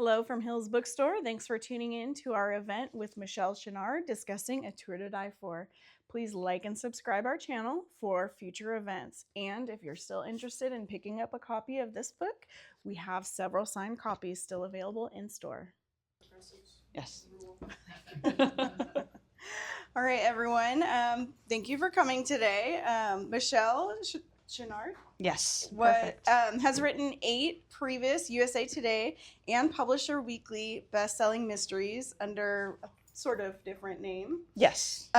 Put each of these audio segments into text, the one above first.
Hello from Hills Bookstore. Thanks for tuning in to our event with Michelle Chouinard discussing A Tour to Die For. Please like and subscribe our channel for future events. And if you're still interested in picking up a copy of this book, we have several signed copies still available in store. Yes. All right, everyone. Thank you for coming today. Michelle Chouinard. Yes. Has written 8 previous USA Today and Publisher Weekly best-selling mysteries under a sort of different name. Yes.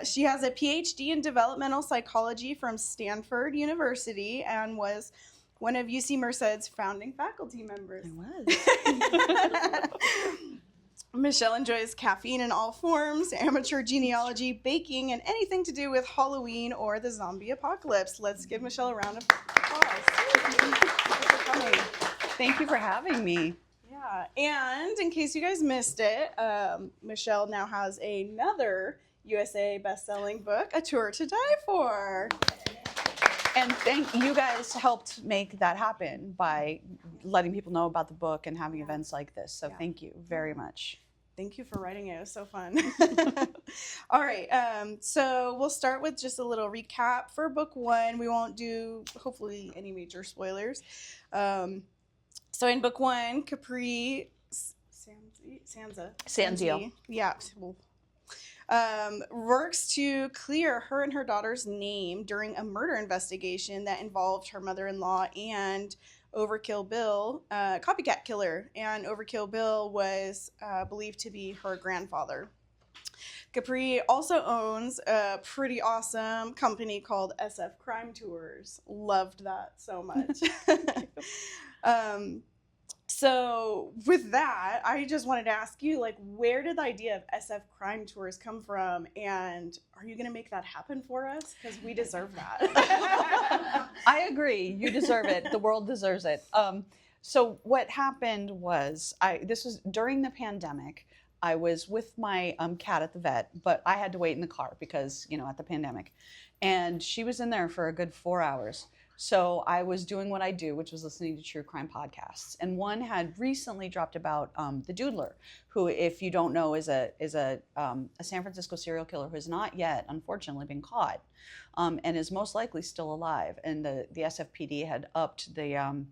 She has a PhD in developmental psychology from Stanford University and was one of UC Merced's founding faculty members. I was. Michelle enjoys caffeine in all forms, amateur genealogy, baking, and anything to do with Halloween or the zombie apocalypse. Let's give Michelle a round of applause. Thanks for coming. Thank you for having me. Yeah, and in case you guys missed it, Michelle now has another USA best-selling book, A Tour to Die For. And thank you guys helped make that happen by letting people know about the book and having events like this. So thank you very much. Thank you for writing it. It was so fun. All right. So we'll start with just a little recap for book 1. We won't do, hopefully, any major spoilers. So in book 1, Capri Sanzio. Yeah. Works to clear her and her daughter's name during a murder investigation that involved her mother-in-law and Overkill Bill, copycat killer. And Overkill Bill was believed to be her grandfather. Capri also owns a pretty awesome company called SF Crime Tours. Loved that so much. So with that, I just wanted to ask you, like, where did the idea of SF Crime Tours come from? And are you going to make that happen for us? Because we deserve that. I agree. You deserve it. The world deserves it. So what happened was, this was during the pandemic. I was with my cat at the vet, but I had to wait in the car because, at the pandemic. And she was in there for a good 4 hours. So I was doing what I do, which was listening to true crime podcasts. And one had recently dropped about the Doodler, who, if you don't know, is a San Francisco serial killer who has not yet, unfortunately, been caught, and is most likely still alive. And the SFPD had upped the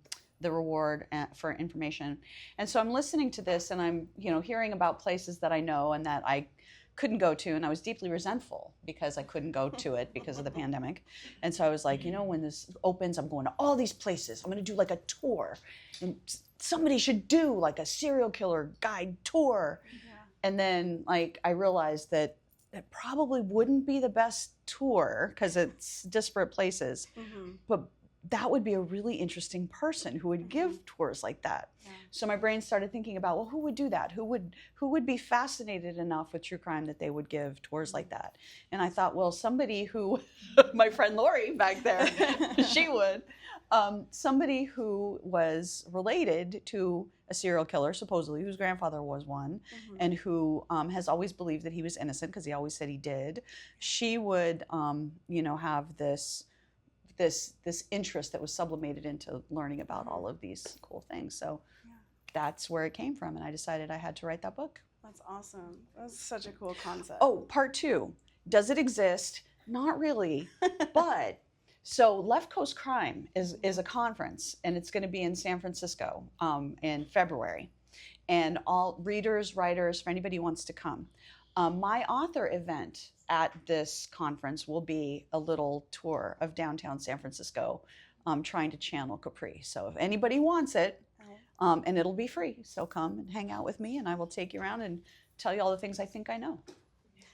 reward for information. And so I'm listening to this, and I'm hearing about places that I know and that I couldn't go to, and I was deeply resentful because I couldn't go to it because of the pandemic. And so I was like, when this opens, I'm going to all these places. I'm going to do like a tour, and somebody should do like a serial killer guide tour. Yeah. And then I realized that it probably wouldn't be the best tour because it's disparate places, but that would be a really interesting person who would give tours like that. Yeah. So my brain started thinking about, well, who would do that? Who would be fascinated enough with true crime that they would give tours like that? And I thought, well, somebody who, my friend Lori back there, she would, somebody who was related to a serial killer, supposedly, whose grandfather was one, and who has always believed that he was innocent because he always said he did. She would, have this interest that was sublimated into learning about all of these cool things. So that's where it came from, and I decided I had to write that book. That's awesome. That's such a cool concept. Oh, part 2. Does it exist? Not really, but so Left Coast Crime is a conference, and it's going to be in San Francisco in February, and all readers, writers, for anybody who wants to come. My author event at this conference will be a little tour of downtown San Francisco, trying to channel Capri. So if anybody wants it, and it'll be free, so come and hang out with me, and I will take you around and tell you all the things I think I know.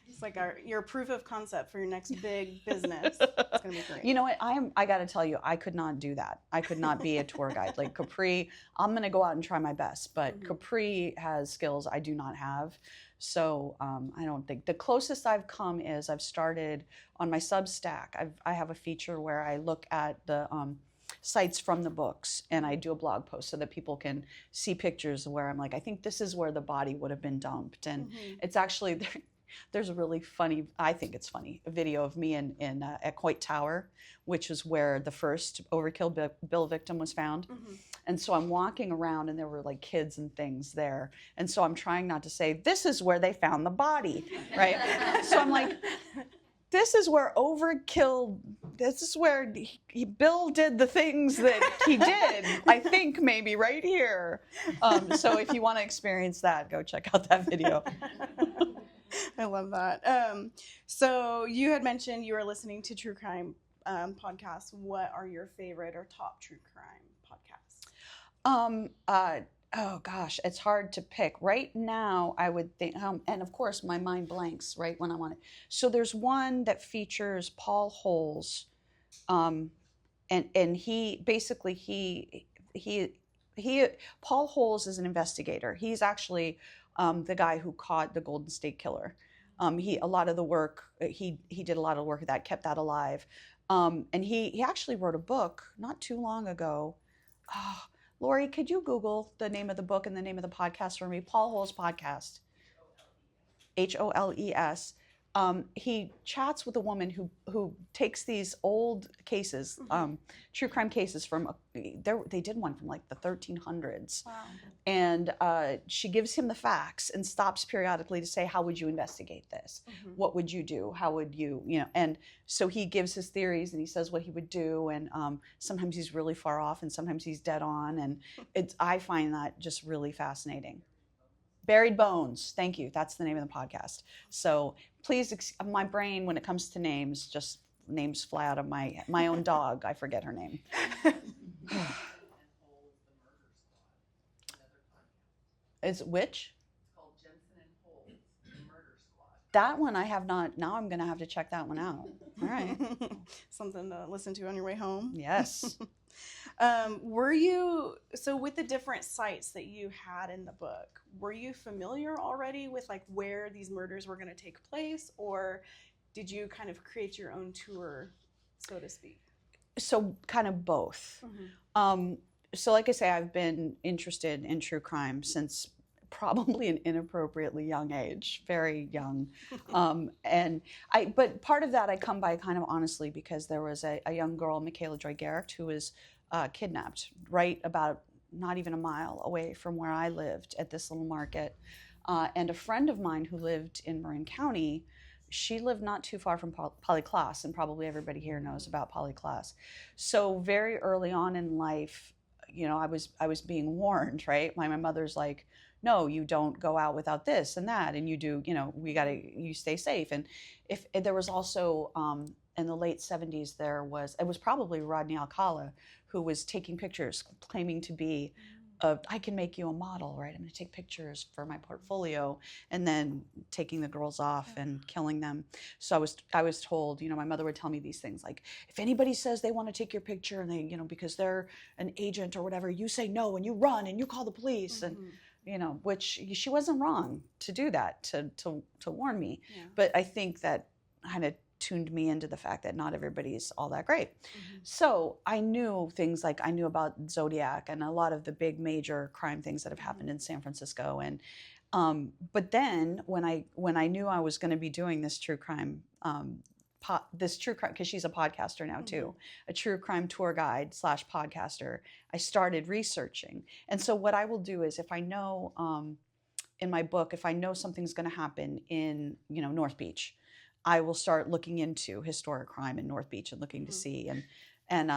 It's like your proof of concept for your next big business. It's gonna be great. You know what? I got to tell you, I could not do that. I could not be a tour guide. Like Capri, I'm going to go out and try my best, but Capri has skills I do not have. So I don't think the closest I've come is I've started on my Substack. I have a feature where I look at the sites from the books, and I do a blog post so that people can see pictures where I'm like, I think this is where the body would have been dumped, and it's actually there's a really funny, I think it's funny, a video of me at Coit Tower, which is where the first Overkill Bill victim was found. And so I'm walking around and there were like kids and things there. And so I'm trying not to say, this is where they found the body, right? So I'm like, this is where Bill did the things that he did, I think maybe right here. So if you want to experience that, go check out that video. I love that. So you had mentioned you were listening to true crime podcasts. What are your favorite or top true crime podcasts? Oh gosh, it's hard to pick. Right now, I would think, and of course, my mind blanks right when I want it. So there's one that features Paul Holes, and he basically Paul Holes is an investigator. He's actually the guy who caught the Golden State Killer. He did a lot of work that kept that alive, and he actually wrote a book not too long ago. Oh, Lori, could you Google the name of the book and the name of the podcast for me? Paul Holes Podcast. Holes. He chats with a woman who takes these old cases, true crime cases from, they did one from like the 1300s. Wow. And she gives him the facts and stops periodically to say, how would you investigate this? What would you do? How would you, and so he gives his theories and he says what he would do. And sometimes he's really far off and sometimes he's dead on. And I find that just really fascinating. Buried Bones. Thank you. That's the name of the podcast. So please, my brain, when it comes to names, just names fly out of my own dog. I forget her name. It's which? It's called Jensen and Holes, the Murder Squad. That one I have not. Now I'm going to have to check that one out. All right. Something to listen to on your way home. Yes. So with the different sites that you had in the book, were you familiar already with like where these murders were going to take place, or did you kind of create your own tour, so to speak? So kind of both. So like I say, I've been interested in true crime since probably an inappropriately young age, very young. But part of that I come by kind of honestly because there was a young girl, Michaela Joy Garrick, who was kidnapped right about not even a mile away from where I lived at this little market. And a friend of mine who lived in Marin County, she lived not too far from Polyclass, and probably everybody here knows about Polyclass. So very early on in life, I was being warned, right? My mother's like, no, you don't go out without this and that, and you do, you stay safe. And if there was also in the late 70s, it was probably Rodney Alcala who was taking pictures, claiming to be, I can make you a model, right? I'm going to take pictures for my portfolio, and then taking the girls off and killing them. So I was told, my mother would tell me these things like, if anybody says they want to take your picture and they, because they're an agent or whatever, you say no and you run and you call the police. And which she wasn't wrong to do that, to warn me. Yeah. But I think that kind of tuned me into the fact that not everybody's all that great. So I knew things like I knew about Zodiac and a lot of the big major crime things that have happened in San Francisco. And but then when I knew I was going to be doing this true crime, because she's a podcaster now too, a true crime tour guide / podcaster, I started researching. And so what I will do is if I know in my book, if I know something's going to happen in North Beach, I will start looking into historic crime in North Beach and looking to see. And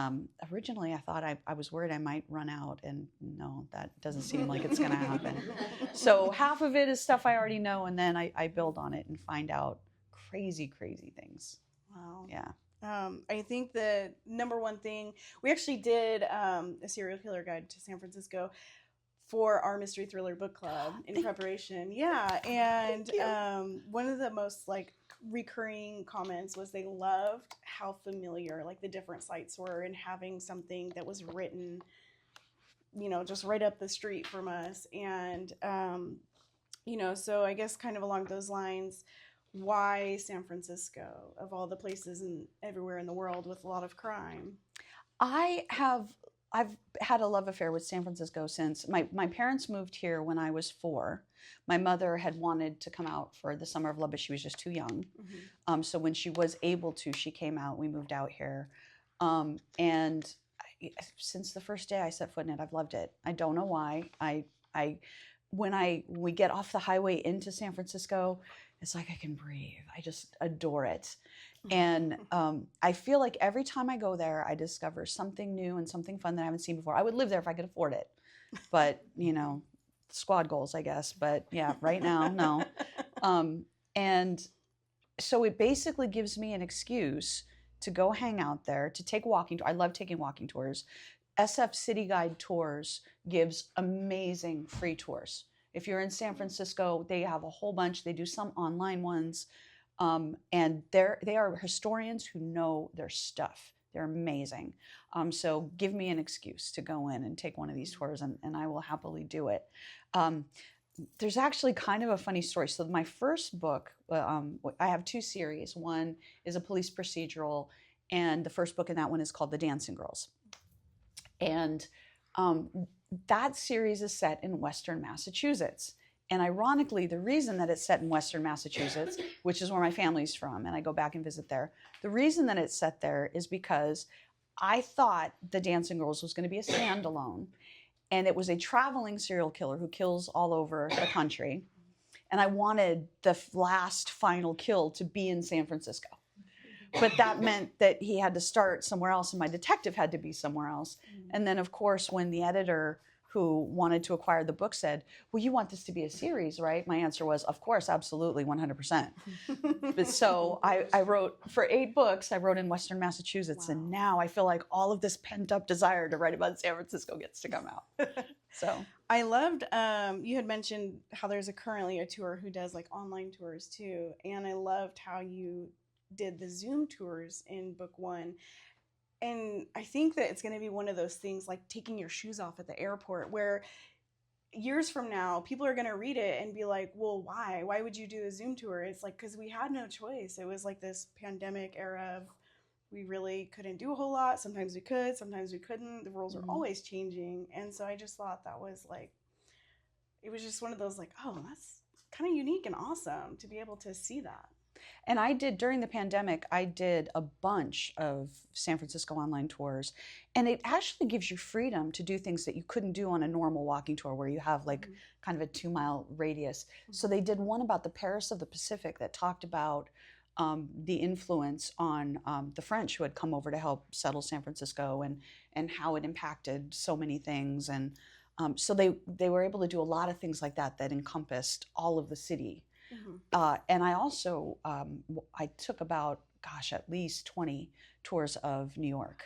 originally I thought I was worried I might run out, and no, that doesn't seem like it's going to happen. So half of it is stuff I already know, and then I build on it and find out crazy things. Wow. Yeah. I think the number one thing, we actually did a serial killer guide to San Francisco for our mystery thriller book club in preparation. Yeah. And one of the most recurring comments was they loved how familiar the different sites were, and having something that was written, just right up the street from us. And, so I guess kind of along those lines, why San Francisco of all the places and everywhere in the world with a lot of crime? I've had a love affair with San Francisco since my parents moved here when I was 4. My mother had wanted to come out for the Summer of Love, but she was just too young. So when she was able to, she came out. We moved out here, and since the first day I set foot in it, I've loved it. I don't know why. When we get off the highway into San Francisco, it's like I can breathe. I just adore it. And I feel like every time I go there, I discover something new and something fun that I haven't seen before. I would live there if I could afford it. But, squad goals, I guess. But yeah, right now, no. And so it basically gives me an excuse to go hang out there, to take walking tours. I love taking walking tours. SF City Guide Tours gives amazing free tours. If you're in San Francisco, they have a whole bunch. They do some online ones. And they are historians who know their stuff. They're amazing. So give me an excuse to go in and take one of these tours, and I will happily do it. There's actually kind of a funny story. So my first book, I have 2 series. One is a police procedural, and the first book in that one is called The Dancing Girls. And that series is set in Western Massachusetts. And ironically, the reason that it's set in Western Massachusetts, which is where my family's from, and I go back and visit there, the reason that it's set there is because I thought The Dancing Girls was going to be a standalone. And it was a traveling serial killer who kills all over the country. And I wanted the last final kill to be in San Francisco. But that meant that he had to start somewhere else, and my detective had to be somewhere else. And then, of course, when the editor who wanted to acquire the book said, well, you want this to be a series, right? My answer was, of course, absolutely, 100%. But so I wrote, for 8 books, I wrote in Western Massachusetts. Wow. And now I feel like all of this pent up desire to write about San Francisco gets to come out. So I loved, you had mentioned how there's currently a tour who does like online tours too. And I loved how you did the Zoom tours in book 1. And I think that it's going to be one of those things like taking your shoes off at the airport, where years from now, people are going to read it and be like, well, why? Why would you do a Zoom tour? It's like, because we had no choice. It was like this pandemic era of we really couldn't do a whole lot. Sometimes we could, sometimes we couldn't. The rules are always changing. And so I just thought that was like, it was just one of those like, oh, that's kind of unique and awesome to be able to see that. And I did, during the pandemic, I did a bunch of San Francisco online tours. And it actually gives you freedom to do things that you couldn't do on a normal walking tour where you have like kind of a 2-mile radius. So they did one about the Paris of the Pacific that talked about the influence on the French who had come over to help settle San Francisco, and how it impacted so many things. And so they were able to do a lot of things like that that encompassed all of the city. And I also, I took about, at least 20 tours of New York.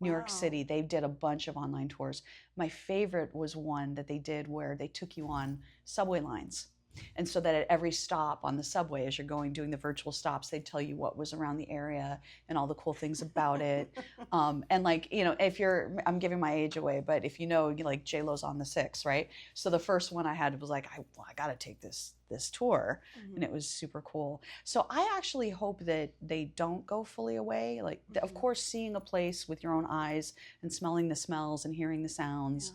New York City. They did a bunch of online tours. My favorite was one that they did where they took you on subway lines. And so that at every stop on the subway, as you're going, doing the virtual stops, they'd tell you what was around the area and all the cool things about it. And like, if I'm giving my age away, but if like J-Lo's on the 6, right? So the first one I had was like, I got to take this tour. And it was super cool. So I actually hope that they don't go fully away. Like, of course, seeing a place with your own eyes and smelling the smells and hearing the sounds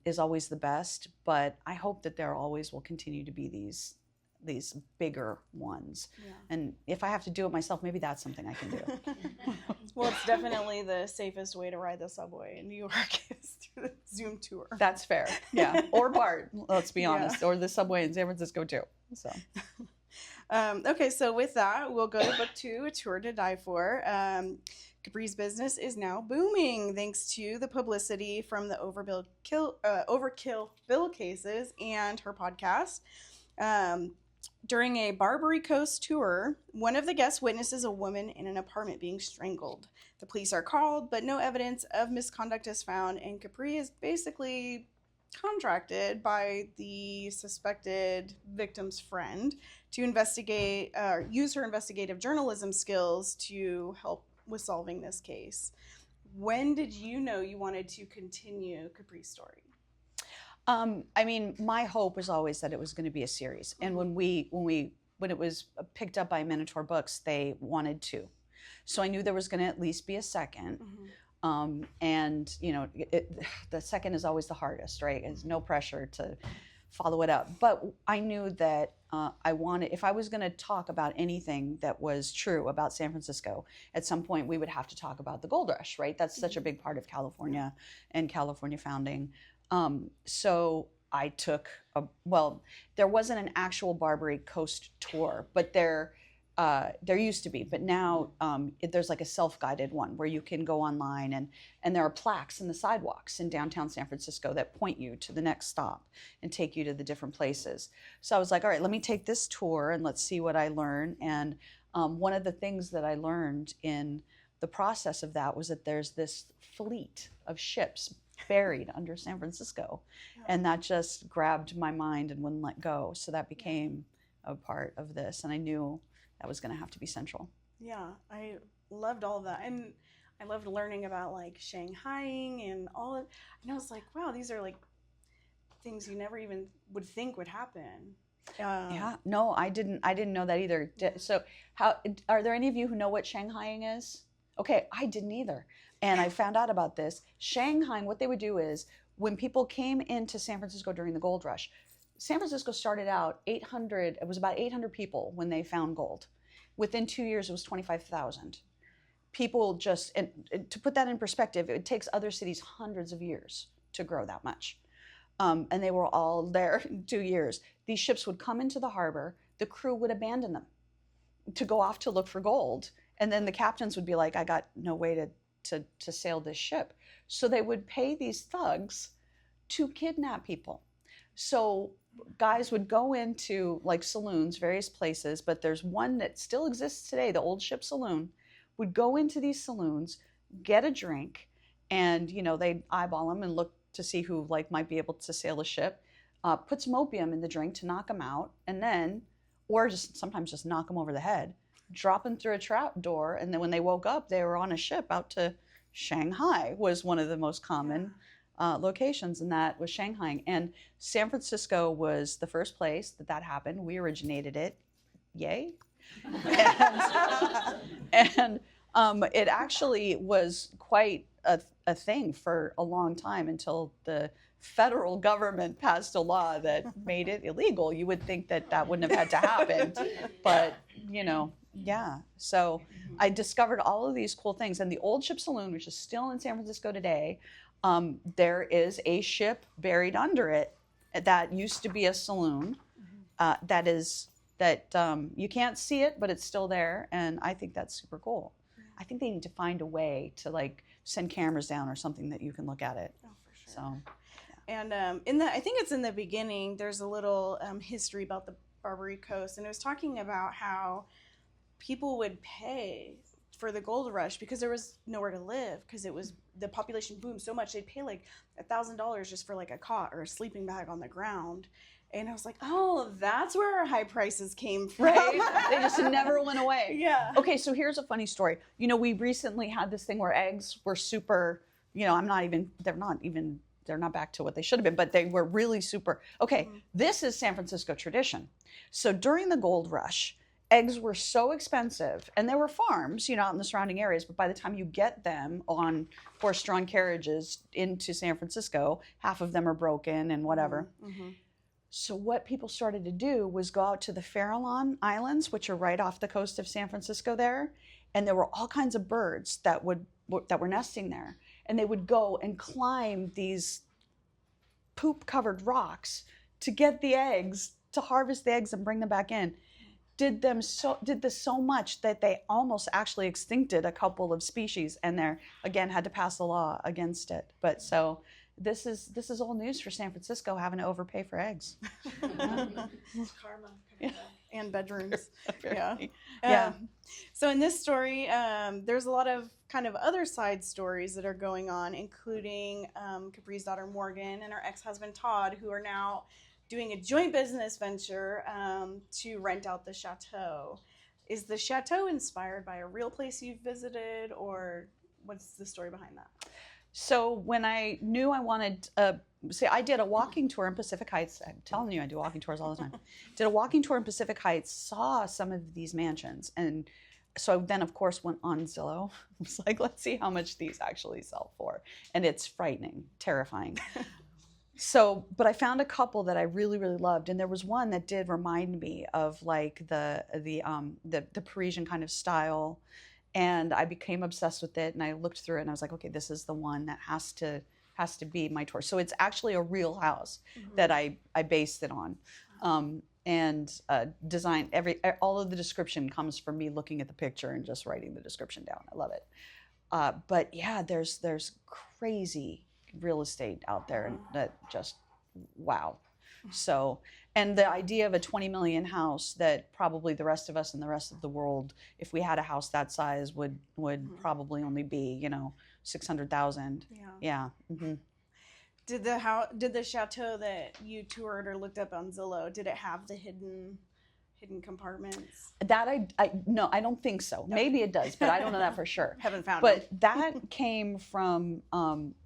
is always the best, but I hope that there always will continue to be these bigger ones. And if I have to do it myself, maybe that's something I can do. Well, it's definitely the safest way to ride the subway in New York is through the Zoom tour. That's fair. Yeah. Or BART, let's be honest, or the subway in San Francisco too. So. Okay, so with that, we'll go to book 2, A Tour to Die For. Capri's business is now booming thanks to the publicity from the Overkill Bill cases and her podcast. During a Barbary Coast tour, one of the guests witnesses a woman in an apartment being strangled. The police are called, but no evidence of misconduct is found, and Capri is basically contracted by the suspected victim's friend to investigate, use her investigative journalism skills to help with solving this case. When did you know you wanted to continue Capri's story? I mean, my hope was always that it was going to be a series. And when it was picked up by Minotaur Books, they wanted 2. So I knew there was going to at least be a second. And the second is always the hardest, right? There's no pressure to follow it up. But I knew that if I was going to talk about anything that was true about San Francisco, at some point we would have to talk about the gold rush, right? That's such a big part of California and California founding. So I took there wasn't an actual Barbary Coast tour, but there used to be, but now there's like a self-guided one where you can go online and there are plaques in the sidewalks in downtown San Francisco that point you to the next stop and take you to the different places. So I was like, all right, let me take this tour and let's see what I learn. And one of the things that I learned in the process of that was that there's this fleet of ships buried under San Francisco. And that just grabbed my mind and wouldn't let go. So that became a part of this. And I knew that was going to have to be central. Yeah, I loved all of that. And I loved learning about like Shanghaiing and all of, and I was like, wow, these are like things you never even would think would happen. Yeah, no, I didn't know that either. So are there any of you who know what Shanghaiing is? Okay, I didn't either. And I found out about this. Shanghaiing, what they would do is when people came into San Francisco during the gold rush, San Francisco started out it was about 800 people when they found gold. Within 2 years, it was 25,000. People and to put that in perspective, it takes other cities hundreds of years to grow that much. And they were all there in 2 years. These ships would come into the harbor, the crew would abandon them to go off to look for gold. And then the captains would be like, I got no way to sail this ship. So they would pay these thugs to kidnap people. So guys would go into like saloons, various places, but there's one that still exists today, the Old Ship Saloon, would go into these saloons, get a drink, and they'd eyeball them and look to see who like might be able to sail a ship, put some opium in the drink to knock them out, and then, or sometimes just knock them over the head, drop them through a trap door, and then when they woke up, they were on a ship out to Shanghai, was one of the most common locations, and that was Shanghai. And San Francisco was the first place that happened. We originated it. Yay. And it actually was quite a thing for a long time until the federal government passed a law that made it illegal. You would think that wouldn't have had to happen, but yeah. So I discovered all of these cool things. And the Old Ship Saloon, which is still in San Francisco today, there is a ship buried under it that used to be a saloon. You can't see it, but it's still there, and I think that's super cool. I think they need to find a way to like send cameras down or something that you can look at it. Oh, for sure. So, and I think it's in the beginning. There's a little history about the Barbary Coast, and it was talking about how people would pay for the gold rush because there was nowhere to live because the population boomed so much. They'd pay like $1,000 just for like a cot or a sleeping bag on the ground. And I was like, oh, that's where our high prices came from. Right? They just never went away. Yeah. Okay, so here's a funny story. We recently had this thing where eggs were super, they're not back to what they should have been, but they were really super. Okay, This is San Francisco tradition. So during the gold rush, eggs were so expensive, and there were farms, out in the surrounding areas, but by the time you get them on horse-drawn carriages into San Francisco, half of them are broken and whatever. Mm-hmm. So what people started to do was go out to the Farallon Islands, which are right off the coast of San Francisco there, and there were all kinds of birds that were nesting there, and they would go and climb these poop-covered rocks to get the eggs, to harvest the eggs and bring them back in. Did this so much that they almost actually extincted a couple of species, and they again had to pass a law against it. But so this is old news for San Francisco, having to overpay for eggs. Karma. Yeah. And bedrooms. Yeah. Yeah. So in this story, there's a lot of kind of other side stories that are going on, including Capri's daughter Morgan and her ex-husband Todd, who are now doing a joint business venture to rent out the chateau. Is the chateau inspired by a real place you've visited, or what's the story behind that? So when I knew I wanted, I did a walking tour in Pacific Heights. I'm telling you, I do walking tours all the time. Did a walking tour in Pacific Heights, saw some of these mansions. And so then, of course, went on Zillow. I was like, let's see how much these actually sell for. And it's frightening, terrifying. So, but I found a couple that I really, really loved, and there was one that did remind me of like the Parisian kind of style, and I became obsessed with it. And I looked through it, and I was like, okay, this is the one that has to be my tour. So it's actually a real house that I based it on, and design all of the description comes from me looking at the picture and just writing the description down. I love it. But yeah, there's crazy real estate out there that just wow. So, and the idea of a 20 million house that probably the rest of us and the rest of the world, if we had a house that size, would probably only be 600,000. Yeah. Mm-hmm. Did the chateau that you toured or looked up on Zillow, did it have the hidden compartments? That no, I don't think so. Okay. Maybe it does, but I don't know that for sure. Haven't found but them. That came from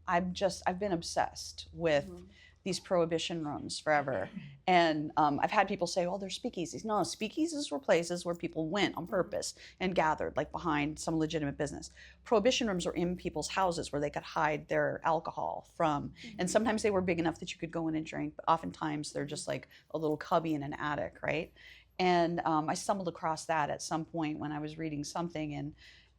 I've been obsessed with these prohibition rooms forever. And I've had people say, oh, they're speakeasies. No, speakeasies were places where people went on purpose and gathered, like behind some legitimate business. Prohibition rooms were in people's houses where they could hide their alcohol from. And sometimes they were big enough that you could go in and drink, but oftentimes they're just like a little cubby in an attic, right? And I stumbled across that at some point when I was reading something.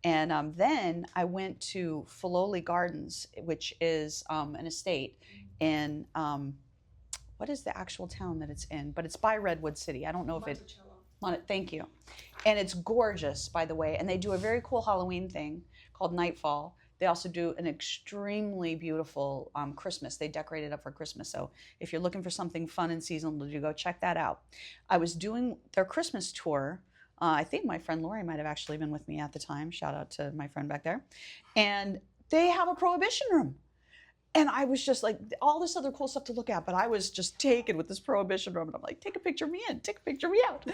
And then I went to Filoli Gardens, which is an estate in, what is the actual town that it's in? But it's by Redwood City. I don't know if thank you. And it's gorgeous, by the way. And they do a very cool Halloween thing called Nightfall. They also do an extremely beautiful Christmas. They decorate it up for Christmas. So if you're looking for something fun and seasonal to go, check that out. I was doing their Christmas tour. I think my friend Lori might have actually been with me at the time. Shout out to my friend back there. And they have a prohibition room. And I was just like, all this other cool stuff to look at, but I was just taken with this prohibition room. And I'm like, take a picture of me in, take a picture of me out.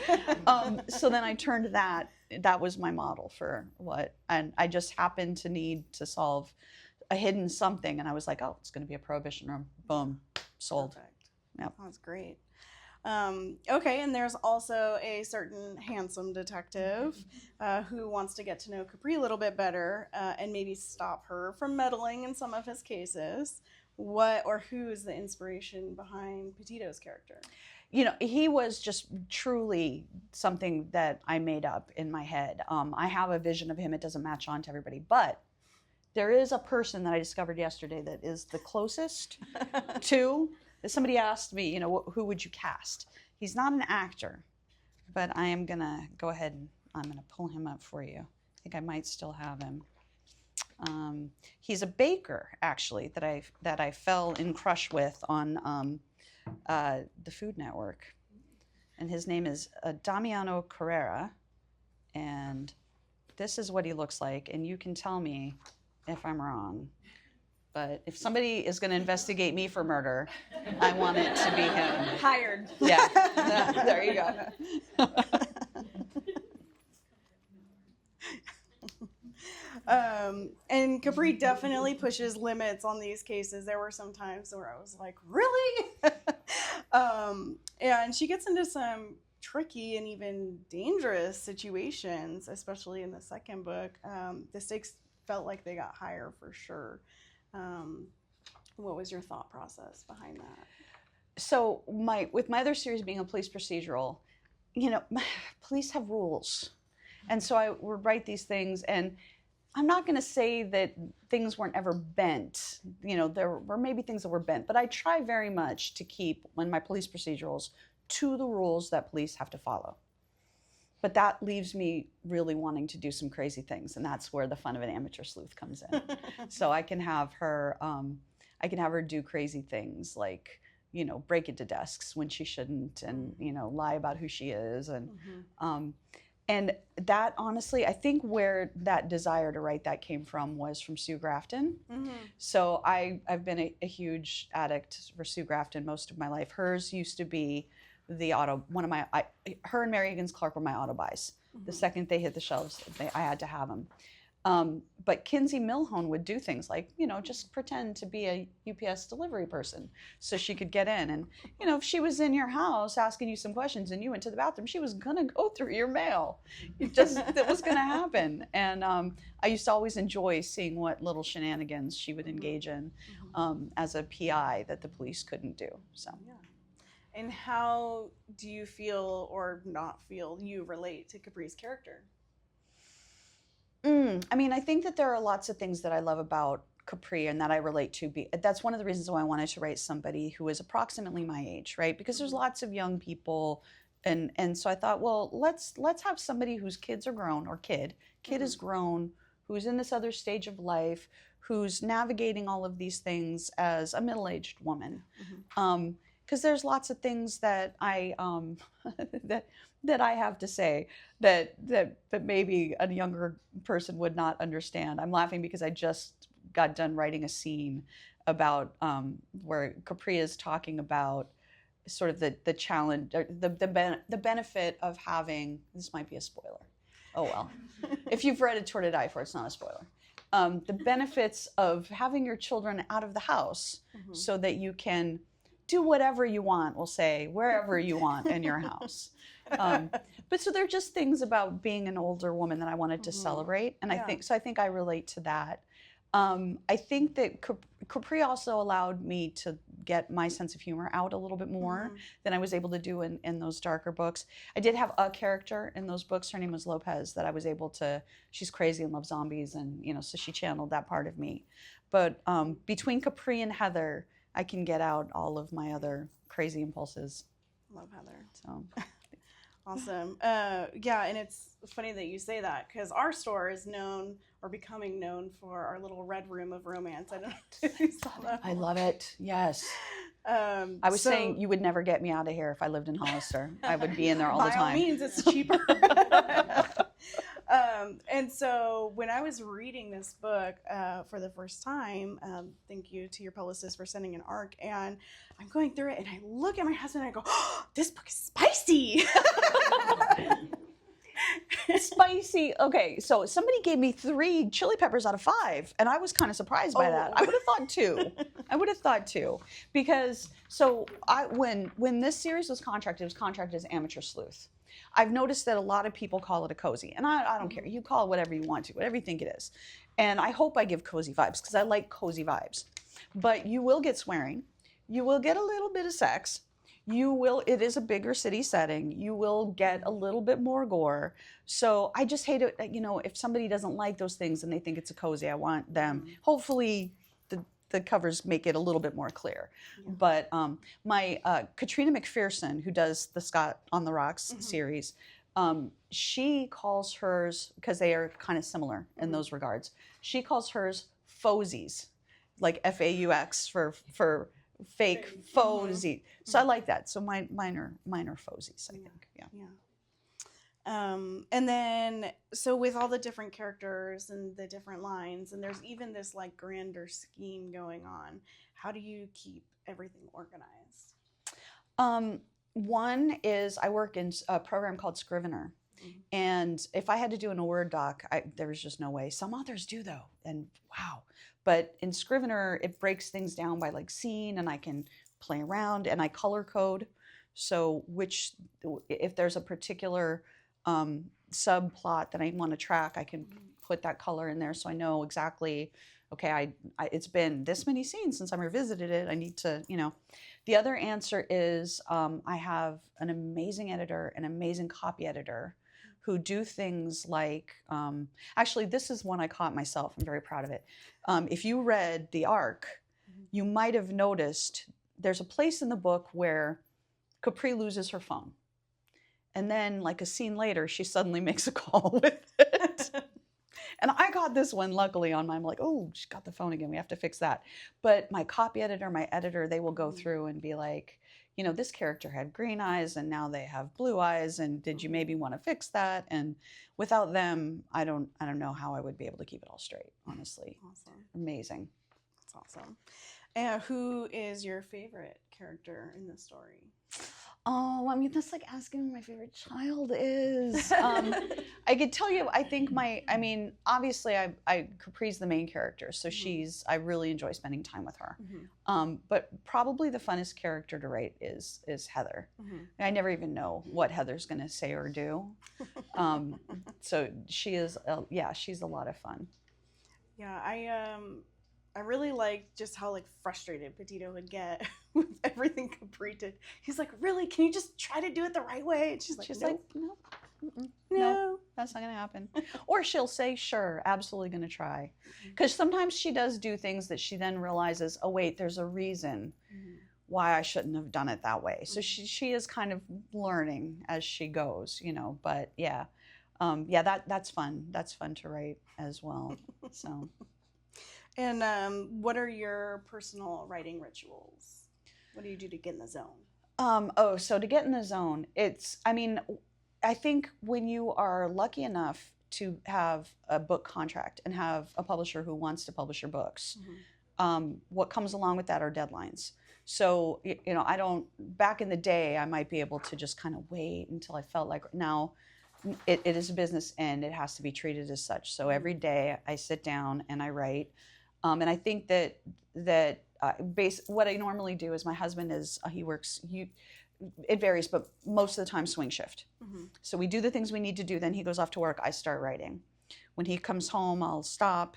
So then I turned that was my model for what, and I just happened to need to solve a hidden something. And I was like, oh, it's going to be a prohibition room. Boom, sold. Perfect. Yep. That's great. Okay, and there's also a certain handsome detective who wants to get to know Capri a little bit better and maybe stop her from meddling in some of his cases. What or who is the inspiration behind Petito's character? He was just truly something that I made up in my head. I have a vision of him. It doesn't match on to everybody, but there is a person that I discovered yesterday that is the closest to. Somebody asked me, who would you cast? He's not an actor, but I am going to go ahead and I'm going to pull him up for you. I think I might still have him. He's a baker, actually, that I fell in crush with on the Food Network. And his name is Damiano Carrera. And this is what he looks like. And you can tell me if I'm wrong. But if somebody is going to investigate me for murder, I want it to be him. Hired. Yeah, there you go. And Capri definitely pushes limits on these cases. There were some times where I was like, really? And she gets into some tricky and even dangerous situations, especially in the second book. The stakes felt like they got higher for sure. What was your thought process behind that? So with my other series being a police procedural, police have rules. And so I would write these things, and I'm not going to say that things weren't ever bent. There were maybe things that were bent, but I try very much to keep, when my police procedurals, to the rules that police have to follow. But that leaves me really wanting to do some crazy things, and that's where the fun of an amateur sleuth comes in. So I can have her do crazy things like, break into desks when she shouldn't, and lie about who she is, and that honestly, I think where that desire to write that came from was from Sue Grafton. So I've been a huge addict for Sue Grafton most of my life. Hers used to be her and Mary Higgins Clark were my auto buys. The second they hit the shelves, I had to have them. But Kinsey Milhone would do things like, just pretend to be a UPS delivery person so she could get in. And, if she was in your house asking you some questions and you went to the bathroom, she was going to go through your mail. That was going to happen. And I used to always enjoy seeing what little shenanigans she would engage in. as a PI that the police couldn't do. So. Yeah. And how do you feel or not feel you relate to Capri's character? I mean, I think that there are lots of things that I love about Capri and that I relate to. That's one of the reasons why I wanted to write somebody who is approximately my age, right? Because there's lots of young people, and so I thought, well, let's have somebody whose kids are grown, or kid is grown, who's in this other stage of life, who's navigating all of these things as a middle-aged woman. Because there's lots of things that I that I have to say that maybe a younger person would not understand. I'm laughing because I just got done writing a scene about where Capri is talking about sort of the challenge, or the benefit of having. This might be a spoiler. Oh well, if you've read A Tour to Die For, it's not a spoiler. The benefits of having your children out of the house so that you can do whatever you want, we'll say, wherever you want in your house. But so they're just things about being an older woman that I wanted to celebrate. And I think I relate to that. I think that Capri also allowed me to get my sense of humor out a little bit more than I was able to do in those darker books. I did have a character in those books. Her name was Lopez, that I was able to, she's crazy and loves zombies, and so she channeled that part of me. But between Capri and Heather, I can get out all of my other crazy impulses. Love Heather. So. Awesome. Yeah, and it's funny that you say that, because our store is known, or becoming known, for our little red room of romance. I don't know if you saw that. I love it. Yes. I was saying you would never get me out of here if I lived in Hollister. I would be in there all the time. By all means, it's cheaper. And so when I was reading this book for the first time, thank you to your publicist for sending an ARC, and I'm going through it, and I look at my husband and I go, oh, this book is spicy. Spicy. Okay, so somebody gave me 3 chili peppers out of 5, and I was kind of surprised by that. I would have thought 2. Because when this series was contracted, it was contracted as Amateur Sleuth. I've noticed that a lot of people call it a cozy, and I don't care. You call it whatever you want to, whatever you think it is. And I hope I give cozy vibes, because I like cozy vibes. But you will get swearing. You will get a little bit of sex. It is a bigger city setting. You will get a little bit more gore. So I just hate it, if somebody doesn't like those things and they think it's a cozy, I want them, hopefully the covers make it a little bit more clear. Yeah. But my Katrina McPherson, who does the Scott on the Rocks series, she calls hers, because they are kind of similar in those regards, she calls hers fosies, like F-A-U-X for fake fosy. So I like that. So mine are fosies, I think. Yeah. And then, so with all the different characters and the different lines, and there's even this like grander scheme going on, how do you keep everything organized? One is I work in a program called Scrivener. And if I had to do in a Word doc, there was just no way. Some authors do, though, and wow. But in Scrivener, it breaks things down by like scene, and I can play around, and I color code. So if there's a particular subplot that I want to track, I can put that color in there, so I know exactly, okay, it's been this many scenes since I revisited it. I need to, The other answer is I have an amazing editor, an amazing copy editor, who do things like, actually, this is one I caught myself. I'm very proud of it. If you read the ARC, you might have noticed there's a place in the book where Capri loses her phone. And then, like a scene later, she suddenly makes a call with it. And I got this one, luckily, on mine. I'm like, oh, she got the phone again. We have to fix that. But my copy editor, my editor, they will go through and be like, this character had green eyes and now they have blue eyes, and did you maybe want to fix that? And without them, I don't know how I would be able to keep it all straight, honestly. Awesome. Amazing. That's awesome. And who is your favorite character in the story? Oh, I mean, that's like asking who my favorite child is. I could tell you, I think obviously Capri's the main character, so I really enjoy spending time with her. But probably the funnest character to write is Heather. I never even know what Heather's going to say or do. So she's a lot of fun. Yeah, I really like just how like frustrated Petito would get with everything Capri did. He's like, really? Can you just try to do it the right way? And she's like, nope. no, No. no, that's not going to happen. Or she'll say, sure, absolutely going to try. Because sometimes she does do things that she then realizes, oh, wait, there's a reason why I shouldn't have done it that way. So she is kind of learning as she goes, you know, but yeah. That's fun. That's fun to write as well. So. And what are your personal writing rituals? What do you do to get in the zone? So to get in the zone, I think when you are lucky enough to have a book contract and have a publisher who wants to publish your books, what comes along with that are deadlines. So, you know, back in the day, I might be able to just kind of wait until I felt like, now it is a business and it has to be treated as such. So every day I sit down and I write. And I think that what I normally do is my husband he works, it varies, but most of the time swing shift. So we do the things we need to do, then he goes off to work, I start writing. When he comes home, I'll stop,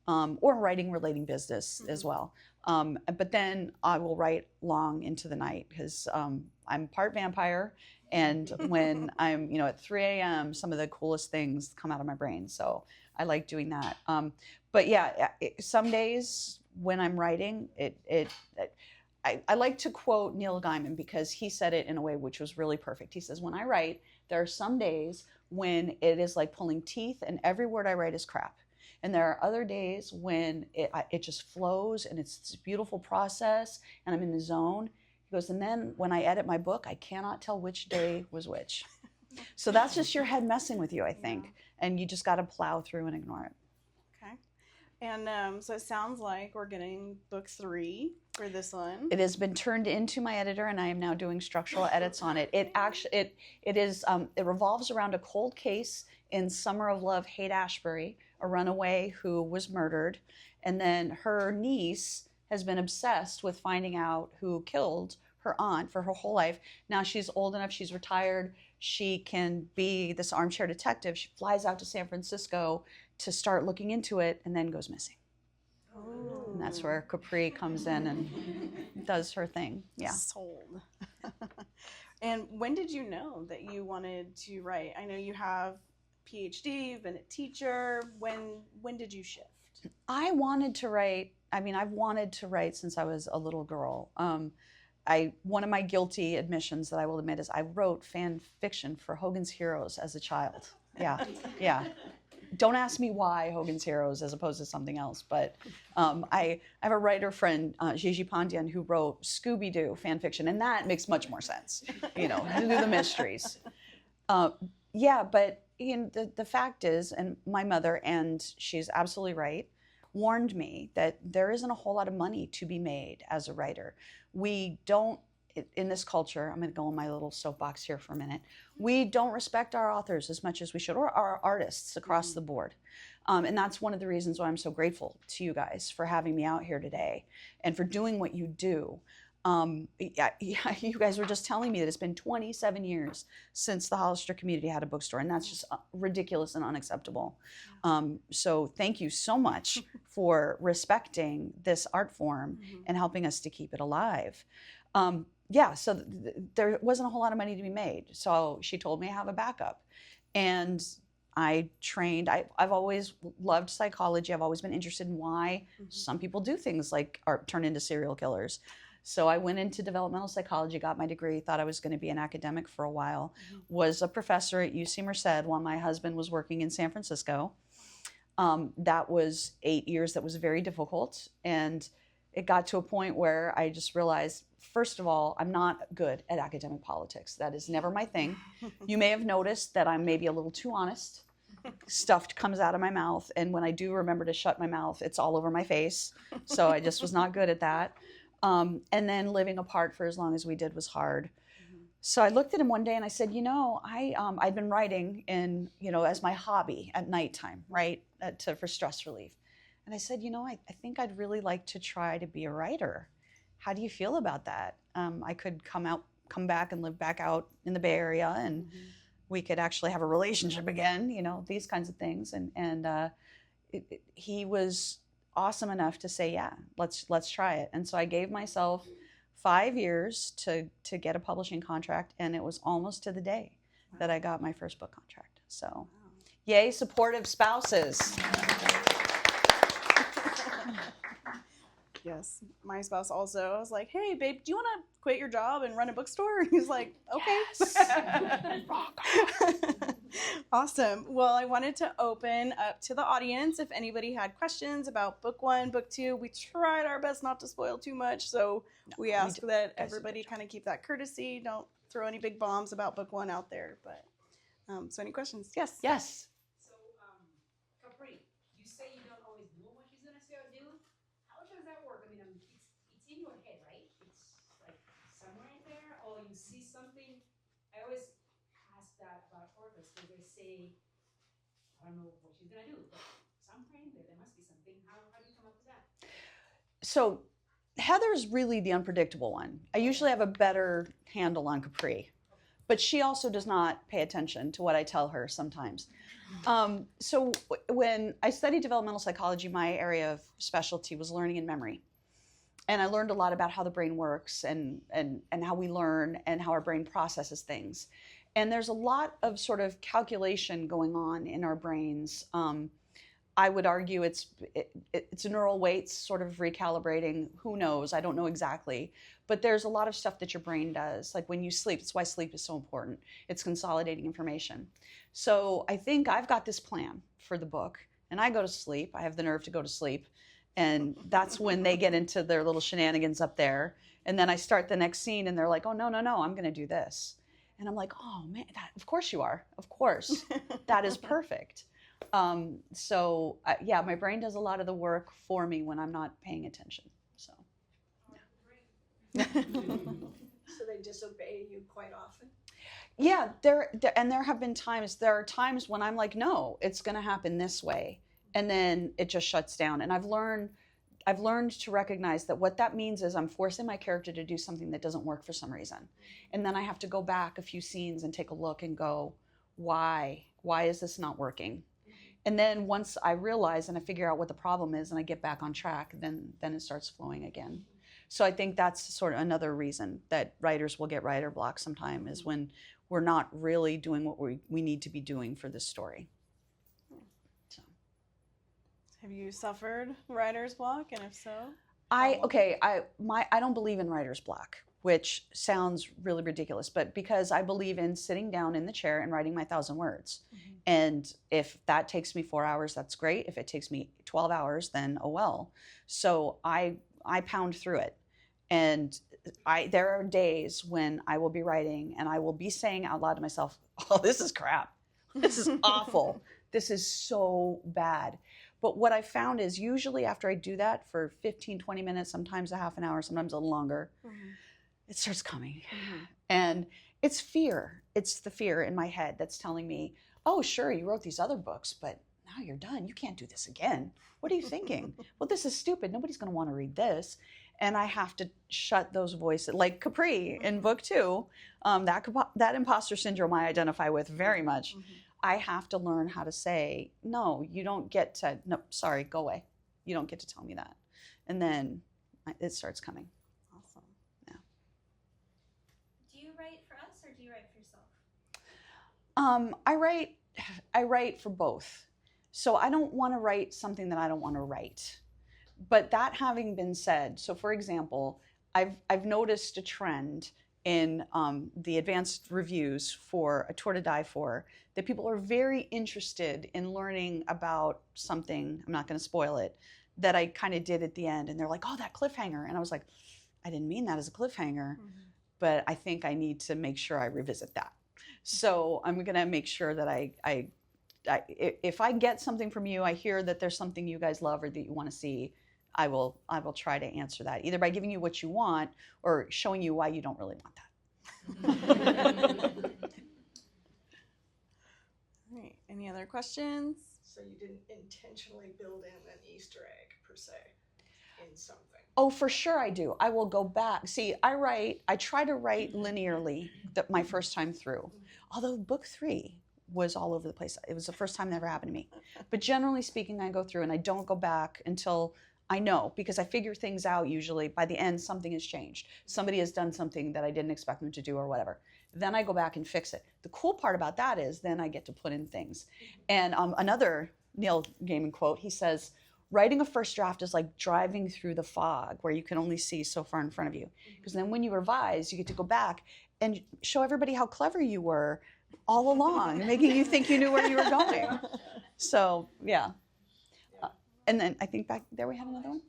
or writing relating business as well. But then I will write long into the night because I'm part vampire, and when I'm, you know, at 3 a.m., some of the coolest things come out of my brain. So I like doing that. But yeah, some days when I'm writing, I like to quote Neil Gaiman because he said it in a way which was really perfect. He says, when I write, there are some days when it is like pulling teeth and every word I write is crap. And there are other days when it just flows and it's this beautiful process and I'm in the zone. He goes, and then when I edit my book, I cannot tell which day was which. So that's just your head messing with you, I think. Yeah. And you just got to plow through and ignore it. Okay. And so it sounds like we're getting book 3 for this one. It has been turned into my editor, and I am now doing structural edits on it. It revolves around a cold case in Summer of Love, Haight-Ashbury, a runaway who was murdered, and then her niece has been obsessed with finding out who killed her aunt for her whole life. Now she's old enough, she's retired, she can be this armchair detective. She flies out to San Francisco to start looking into it and then goes missing. Oh. And that's where Capri comes in and does her thing. Yeah. Sold. And when did you know that you wanted to write? I know you have a PhD, you've been a teacher. When did you shift? I wanted to write. I've wanted to write since I was a little girl. One of my guilty admissions that I will admit is I wrote fan fiction for Hogan's Heroes as a child. Yeah, yeah. Don't ask me why Hogan's Heroes as opposed to something else, but I have a writer friend, Gigi Pandian, who wrote Scooby-Doo fan fiction, and that makes much more sense, you know, to do the mysteries. Yeah, but the fact is, and my mother, and she's absolutely right, warned me that there isn't a whole lot of money to be made as a writer. We don't, in this culture, I'm going to go on my little soapbox here for a minute, we don't respect our authors as much as we should, or our artists across the board. And that's one of the reasons why I'm so grateful to you guys for having me out here today and for doing what you do. You guys were just telling me that it's been 27 years since the Hollister community had a bookstore, and that's just ridiculous and unacceptable. So thank you so much for respecting this art form and helping us to keep it alive. So there wasn't a whole lot of money to be made. So she told me I have a backup. And I trained, I've always loved psychology. I've always been interested in why some people do things like turn into serial killers. So I went into developmental psychology, got my degree, thought I was going to be an academic for a while, was a professor at UC Merced while my husband was working in San Francisco. That was 8 years. That was very difficult. And it got to a point where I just realized, first of all, I'm not good at academic politics. That is never my thing. You may have noticed that I'm maybe a little too honest. Stuff comes out of my mouth. And when I do remember to shut my mouth, it's all over my face. So I just was not good at that. And then living apart for as long as we did was hard. So I looked at him one day and I said, I'd been writing as my hobby at nighttime, right, for stress relief. And I said, I think I'd really like to try to be a writer. How do you feel about that? I could come back and live back out in the Bay Area, and we could actually have a relationship again, these kinds of things. And he was awesome enough to say, yeah, let's try it. And so I gave myself 5 years to get a publishing contract, and it was almost to the day that I got my first book contract. So, yay, supportive spouses. Yes, my spouse also. I was like, hey, babe, do you want to quit your job and run a bookstore? And he's like, okay. Yes. Awesome. Well, I wanted to open up to the audience if anybody had questions about book 1, book 2. We tried our best not to spoil too much, so we ask that everybody kind of keep that courtesy. Don't throw any big bombs about book 1 out there. But so any questions? Yes. Yes. So, Capri, you say you don't always know what she's gonna say or do. How does that work? I mean, it's in your head, right? It's like somewhere in there, or you see something. I always ask that about authors because they say, I don't know what she's gonna do, but somewhere in there, there must be something. How do you come up with that? So Heather's really the unpredictable one. I usually have a better handle on Capri, but she also does not pay attention to what I tell her sometimes. So when I studied developmental psychology, my area of specialty was learning and memory. And I learned a lot about how the brain works and how we learn and how our brain processes things. And there's a lot of sort of calculation going on in our brains. I would argue it's neural weights sort of recalibrating. Who knows? I don't know exactly. But there's a lot of stuff that your brain does. Like when you sleep, that's why sleep is so important. It's consolidating information. So I think I've got this plan for the book, and I go to sleep. I have the nerve to go to sleep. And that's when they get into their little shenanigans up there. And then I start the next scene, and they're like, oh, no, I'm going to do this. And I'm like, oh, man, of course you are. Of course. That is perfect. Yeah, my brain does a lot of the work for me when I'm not paying attention. So, Yeah. So they disobey you quite often? Yeah, there have been times. There are times when I'm like, no, it's going to happen this way, and then it just shuts down. And I've learned to recognize that what that means is I'm forcing my character to do something that doesn't work for some reason, and then I have to go back a few scenes and take a look and go, why is this not working? And then once I realize and I figure out what the problem is and I get back on track, then it starts flowing again. So I think that's sort of another reason that writers will get writer block sometime is when we're not really doing what we need to be doing for this story. So. Have you suffered writer's block? And if so? I don't believe in writer's block, which sounds really ridiculous, but because I believe in sitting down in the chair and writing my 1,000 words. Mm-hmm. And if that takes me 4 hours, that's great. If it takes me 12 hours, then oh well. So I pound through it. And there are days when I will be writing and I will be saying out loud to myself, oh, this is crap. This is awful. This is so bad. But what I found is usually after I do that for 15, 20 minutes, sometimes a half an hour, sometimes a little longer, mm-hmm. it starts coming. Mm-hmm. And it's fear. It's the fear in my head that's telling me, oh, sure, you wrote these other books, but now you're done. You can't do this again. What are you thinking? Well, this is stupid. Nobody's going to want to read this. And I have to shut those voices, like Capri in book 2, that imposter syndrome I identify with very much. Mm-hmm. I have to learn how to say, no, you don't get to, no, sorry, go away. You don't get to tell me that. And then it starts coming. Awesome. Yeah. Do you write for us or do you write for yourself? I write for both. So I don't want to write something that I don't want to write. But that having been said, so for example, I've noticed a trend in the advanced reviews for A Tour to Die For, that people are very interested in learning about something, I'm not going to spoil it, that I kind of did at the end. And they're like, oh, that cliffhanger. And I was like, I didn't mean that as a cliffhanger, mm-hmm. but I think I need to make sure I revisit that. So I'm going to make sure that if I get something from you, I hear that there's something you guys love or that you want to see, I will try to answer that, either by giving you what you want or showing you why you don't really want that. All right. Any other questions? So you didn't intentionally build in an Easter egg, per se, in something? Oh, for sure I do. I will go back. See, I try to write linearly my first time through. Although book 3 was all over the place. It was the first time that ever happened to me. But generally speaking, I go through and I don't go back until I know, because I figure things out usually. By the end, something has changed. Somebody has done something that I didn't expect them to do or whatever. Then I go back and fix it. The cool part about that is then I get to put in things. And another Neil Gaiman quote, he says, writing a first draft is like driving through the fog where you can only see so far in front of you. Because then when you revise, you get to go back and show everybody how clever you were all along, making you think you knew where you were going. So, yeah. And then I think back there we had another one.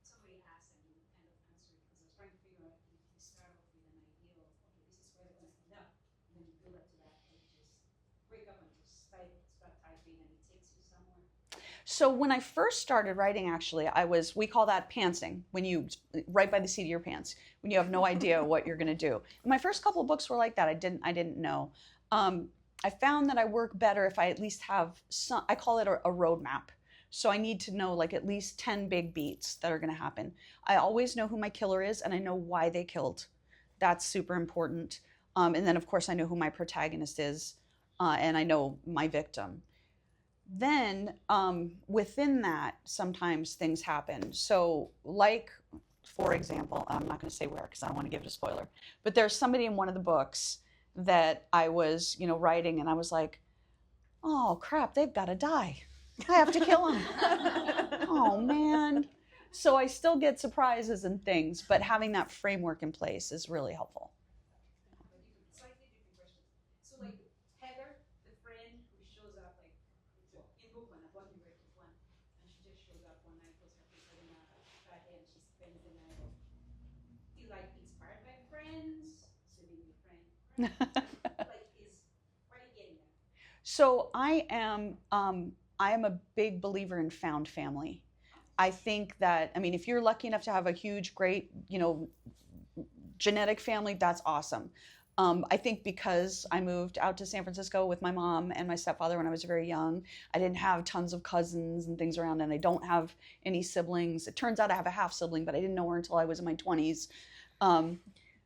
Somebody asked and you kind of answered, because I was trying to figure out if you start off with an idea of, okay, this is where they're going to end up, and then you build up to that, and you just break up and just start typing, and it takes you somewhere. So when I first started writing, actually, we call that pantsing, when you write by the seat of your pants, when you have no idea what you're going to do. And my first couple of books were like that. I didn't know. I found that I work better if I at least have some, I call it a roadmap. So I need to know like at least 10 big beats that are going to happen. I always know who my killer is and I know why they killed. That's super important. And then of course I know who my protagonist is and I know my victim. Then within that, sometimes things happen. So like, for example, I'm not going to say where because I don't want to give it a spoiler, but there's somebody in one of the books that I was, writing and I was like, oh crap, they've got to die. I have to kill him. Oh man. So I still get surprises and things, but having that framework in place is really helpful. Slightly different question. So like Heather, the friend who shows up like in book one, I've only read book one, and she just shows up one night, puts her face in a bed, and she spends the night. Is like inspired by friends, swimming with friends. Like where are you getting that? So I am a big believer in found family. I think that, if you're lucky enough to have a huge, great, genetic family, that's awesome. I think because I moved out to San Francisco with my mom and my stepfather when I was very young, I didn't have tons of cousins and things around, and I don't have any siblings. It turns out I have a half sibling, but I didn't know her until I was in my 20s.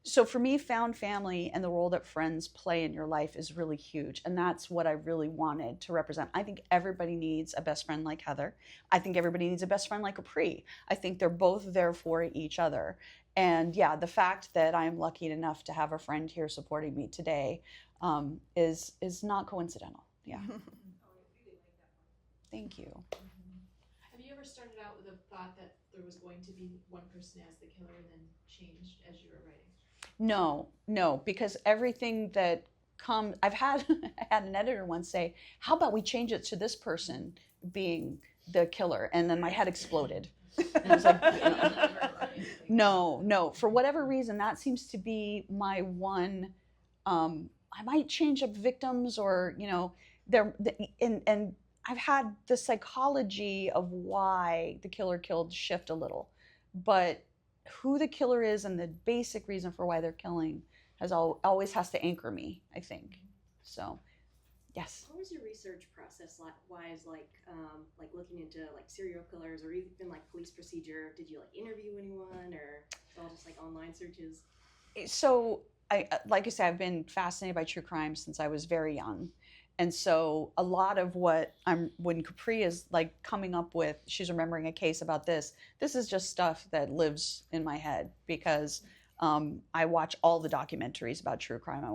So for me, found family and the role that friends play in your life is really huge. And that's what I really wanted to represent. I think everybody needs a best friend like Heather. I think everybody needs a best friend like Capri. I think they're both there for each other. And yeah, the fact that I'm lucky enough to have a friend here supporting me today is not coincidental. Yeah. Oh, I really like that one. Thank you. Have you ever started out with a thought that there was going to be one person as the killer and then changed as you were writing? No, because everything that comes, I had an editor once say, how about we change it to this person being the killer? And then my head exploded. And I was like, no, for whatever reason, that seems to be my one, I might change up victims or, and I've had the psychology of why the killer killed shift a little, but who the killer is and the basic reason for why they're killing always has to anchor me, I think. So, yes. What was your research process wise, like looking into like serial killers or even like police procedure? Did you like interview anyone, or it's all just like online searches? So, like I said, I've been fascinated by true crime since I was very young. And so a lot of when Capri is like coming up with, she's remembering a case about this is just stuff that lives in my head because I watch all the documentaries about true crime. I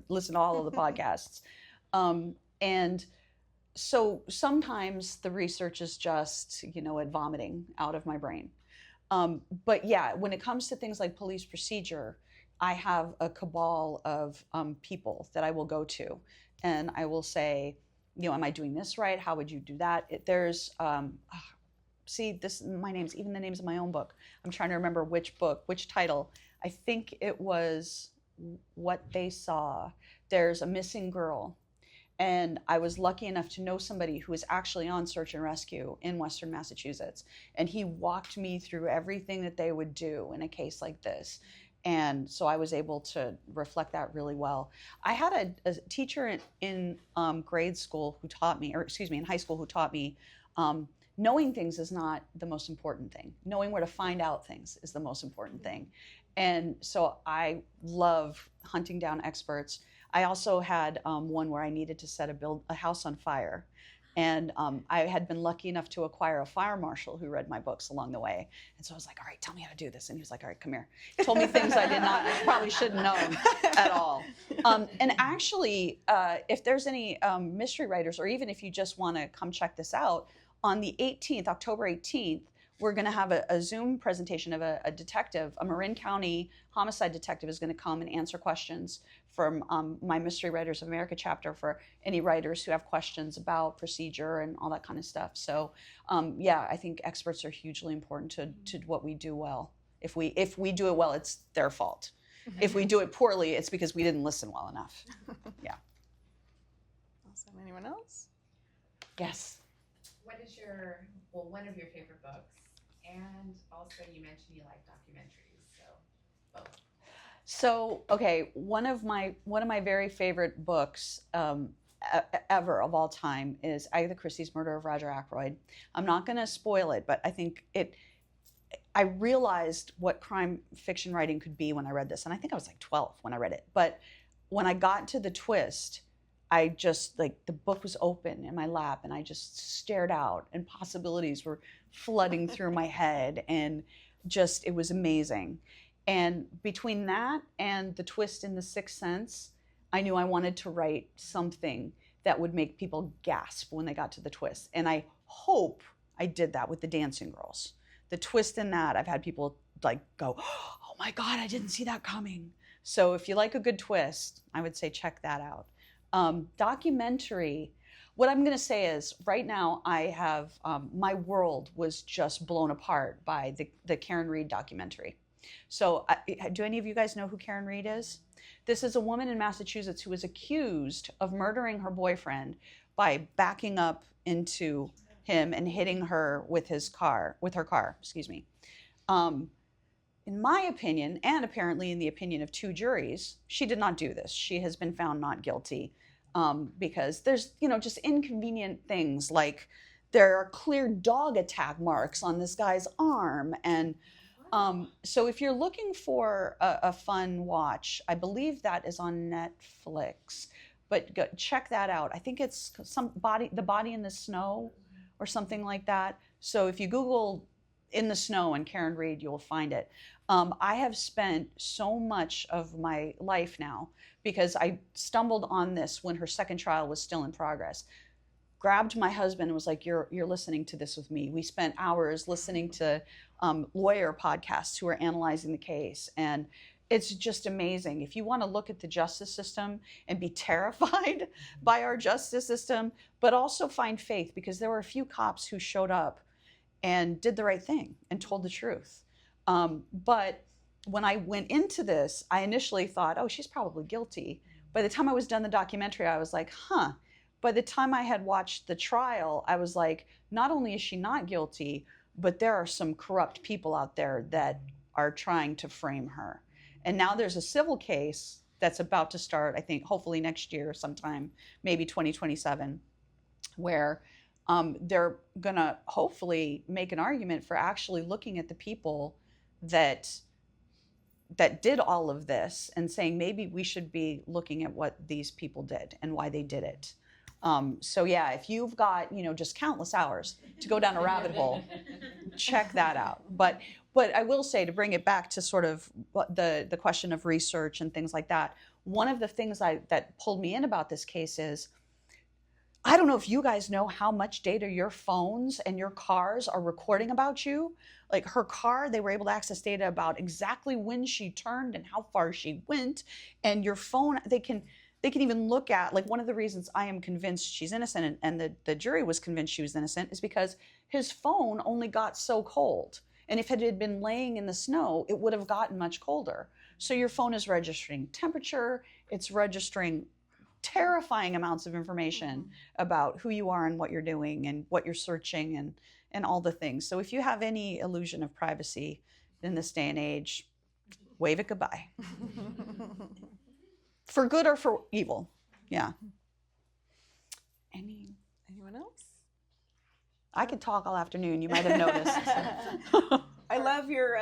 listen to all of the podcasts. And so sometimes the research is just, it vomiting out of my brain. But yeah, when it comes to things like police procedure, I have a cabal of people that I will go to. And I will say, am I doing this right? How would you do that? There's, even the names of my own book. I'm trying to remember which title. I think it was What They Saw. There's a missing girl. And I was lucky enough to know somebody who was actually on search and rescue in Western Massachusetts. And he walked me through everything that they would do in a case like this. And so I was able to reflect that really well. I had a teacher in grade school who taught me, in high school who taught me, knowing things is not the most important thing. Knowing where to find out things is the most important thing. And so I love hunting down experts. I also had one where I needed to set a house on fire. And I had been lucky enough to acquire a fire marshal who read my books along the way. And so I was like, all right, tell me how to do this. And he was like, all right, come here. He told me things I probably shouldn't known at all. And actually, if there's any mystery writers, or even if you just want to come check this out, on the 18th, October 18th, we're going to have a Zoom presentation of a detective, a Marin County homicide detective is going to come and answer questions from my Mystery Writers of America chapter for any writers who have questions about procedure and all that kind of stuff. So yeah, I think experts are hugely important to what we do well. If we do it well, it's their fault. If we do it poorly, it's because we didn't listen well enough. Yeah. Awesome. Anyone else? Yes. What is one of your favorite books? And also you mentioned you like documentaries, so both. So, okay, one of my very favorite books ever of all time is Agatha Christie's Murder of Roger Ackroyd. I'm not going to spoil it, but I think I realized what crime fiction writing could be when I read this, and I think I was like 12 when I read it. But when I got to the twist, I just, like, the book was open in my lap, and I just stared out, and possibilities were flooding through my head, and just, it was amazing. And between that and the twist in The Sixth Sense, I knew I wanted to write something that would make people gasp when they got to the twist. And I hope I did that with The Dancing Girls. The twist in that, I've had people like go, oh my God, I didn't see that coming. So if you like a good twist, I would say check that out. Documentary, what I'm going to say is right now I have, my world was just blown apart by the Karen Reed documentary. So do any of you guys know who Karen Reed is? This is a woman in Massachusetts who was accused of murdering her boyfriend by backing up into him and hitting her with her car, excuse me. In my opinion, and apparently in the opinion of 2 juries, she did not do this. She has been found not guilty because there's, just inconvenient things like there are clear dog attack marks on this guy's arm. And so if you're looking for a fun watch, I believe that is on Netflix, but check that out. I think it's The Body in the Snow or something like that. So if you Google In the Snow and Karen Reed, you'll find it. I have spent so much of my life now, because I stumbled on this when her second trial was still in progress. Grabbed my husband and was like, you're listening to this with me. We spent hours listening to lawyer podcasts who are analyzing the case. And it's just amazing. If you want to look at the justice system and be terrified by our justice system, but also find faith, because there were a few cops who showed up and did the right thing and told the truth. But when I went into this, I initially thought, oh, she's probably guilty. By the time I was done the documentary, I was like, huh. By the time I had watched the trial, I was like, not only is she not guilty, but there are some corrupt people out there that are trying to frame her. And now there's a civil case that's about to start, I think, hopefully next year sometime, maybe 2027, where they're going to hopefully make an argument for actually looking at the people that did all of this and saying maybe we should be looking at what these people did and why they did it. So yeah, if you've got, just countless hours to go down a rabbit hole, check that out. But I will say, to bring it back to sort of the question of research and things like that, one of the things that pulled me in about this case is, I don't know if you guys know how much data your phones and your cars are recording about you. Like her car, they were able to access data about exactly when she turned and how far she went. And your phone, they can even look at, like, one of the reasons I am convinced she's innocent and the jury was convinced she was innocent is because his phone only got so cold. And if it had been laying in the snow, it would have gotten much colder. So your phone is registering temperature, it's registering terrifying amounts of information about who you are and what you're doing and what you're searching and all the things. So if you have any illusion of privacy in this day and age, wave it goodbye. For good or for evil. Yeah. Anyone else? I could talk all afternoon. You might have noticed. I I love your